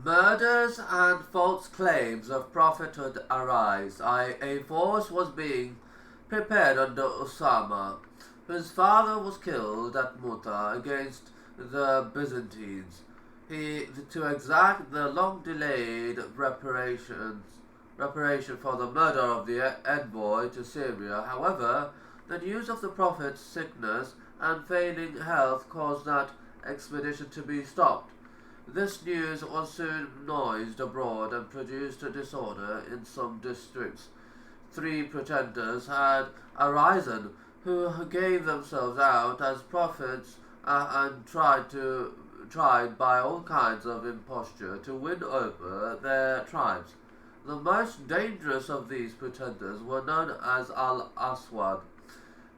Murders and false claims of prophethood arise. A force was being prepared under Osama, whose father was killed at Muta against the Byzantines. To exact the long-delayed reparation for the murder of the envoy to Syria. However, the news of the prophet's sickness and failing health caused that expedition to be stopped. This news was soon noised abroad and produced a disorder in some districts. Three pretenders had arisen who gave themselves out as prophets and tried by all kinds of imposture to win over their tribes. The most dangerous of these pretenders were known as Al-Aswad.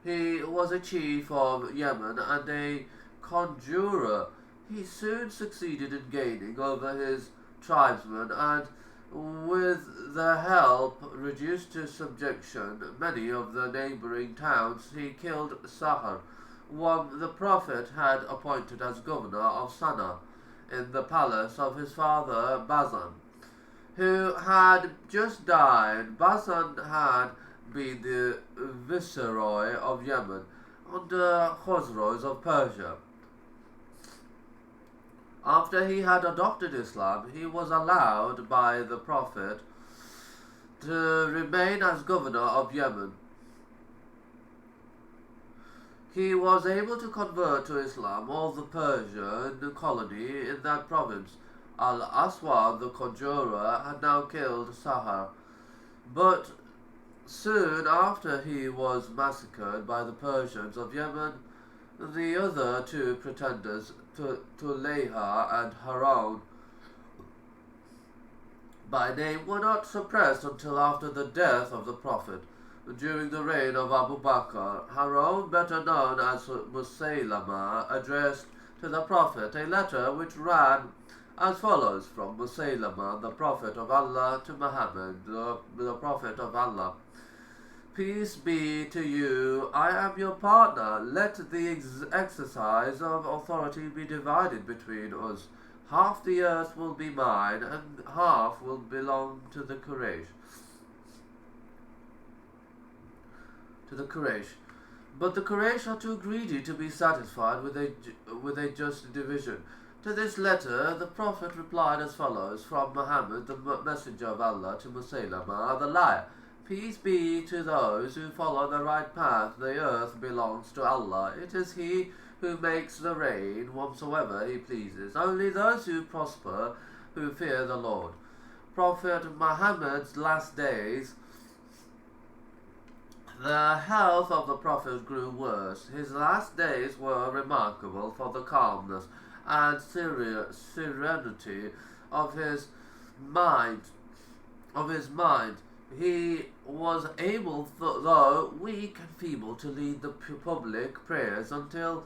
He was a chief of Yemen and a conjurer. He soon succeeded in gaining over his tribesmen and, with their help, reduced to subjection many of the neighboring towns. He killed Sahar, one the Prophet had appointed as governor of Sana'a, in the palace of his father Bazan, who had just died. Bazan had been the viceroy of Yemen under Khosrows of Persia. After he had adopted Islam, he was allowed by the Prophet to remain as governor of Yemen. He was able to convert to Islam all the Persian colony in that province. Al-Aswad, the conjurer, had now killed Sahar, but soon after he was massacred by the Persians of Yemen. The other two pretenders, Tulayha and Harun, by name, were not suppressed until after the death of the Prophet. During the reign of Abu Bakr, Harun, better known as Musaylama, addressed to the Prophet a letter which ran as follows: from Musaylama, the Prophet of Allah, to Muhammad, the Prophet of Allah. Peace be to you, I am your partner. Let the exercise of authority be divided between us. Half the earth will be mine, and half will belong to the Quraysh. But the Quraysh are too greedy to be satisfied with a just division. To this letter, the Prophet replied as follows: from Muhammad, the messenger of Allah, to Musaylama, the liar. Peace be to those who follow the right path. The earth belongs to Allah. It is He who makes the rain whomsoever He pleases. Only those who prosper, who fear the Lord. Prophet Muhammad's last days. The health of the Prophet grew worse. His last days were remarkable for the calmness and serenity of his mind. He was able, though weak and feeble, to lead the public prayers until,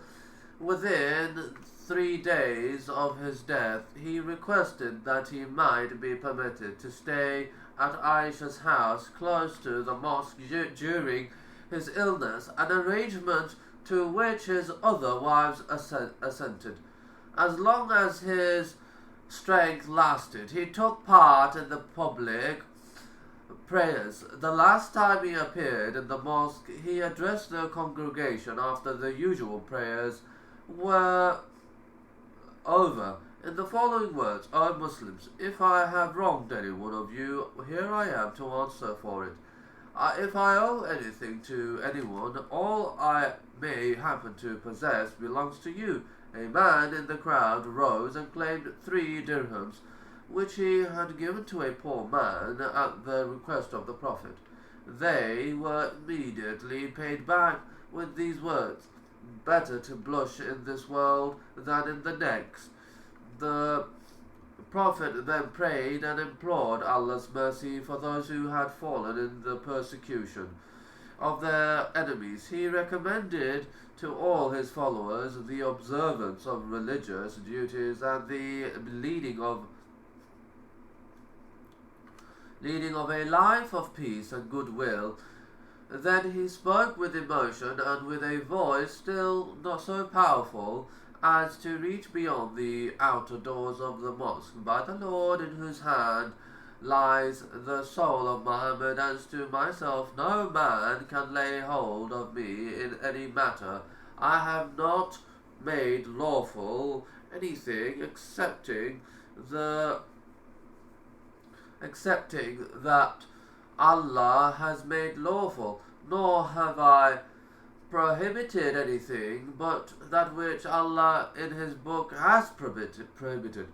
within 3 days of his death, he requested that he might be permitted to stay at Aisha's house close to the mosque during his illness, an arrangement to which his other wives assented. As long as his strength lasted, he took part in the public prayers. The last time he appeared in the mosque, he addressed the congregation after the usual prayers were over in the following words: O Muslims, if I have wronged any one of you, here I am to answer for it. If I owe anything to anyone, all I may happen to possess belongs to you. A man in the crowd rose and claimed 3 dirhams, which he had given to a poor man at the request of the Prophet. They were immediately paid back with these words: better to blush in this world than in the next. The Prophet then prayed and implored Allah's mercy for those who had fallen in the persecution of their enemies. He recommended to all his followers the observance of religious duties and the leading of a life of peace and goodwill. Then he spoke with emotion and with a voice still not so powerful as to reach beyond the outer doors of the mosque. By the Lord in whose hand lies the soul of Muhammad, as to myself, no man can lay hold of me in any matter. I have not made lawful anything excepting that Allah has made lawful, nor have I prohibited anything but that which Allah in His book has prohibited.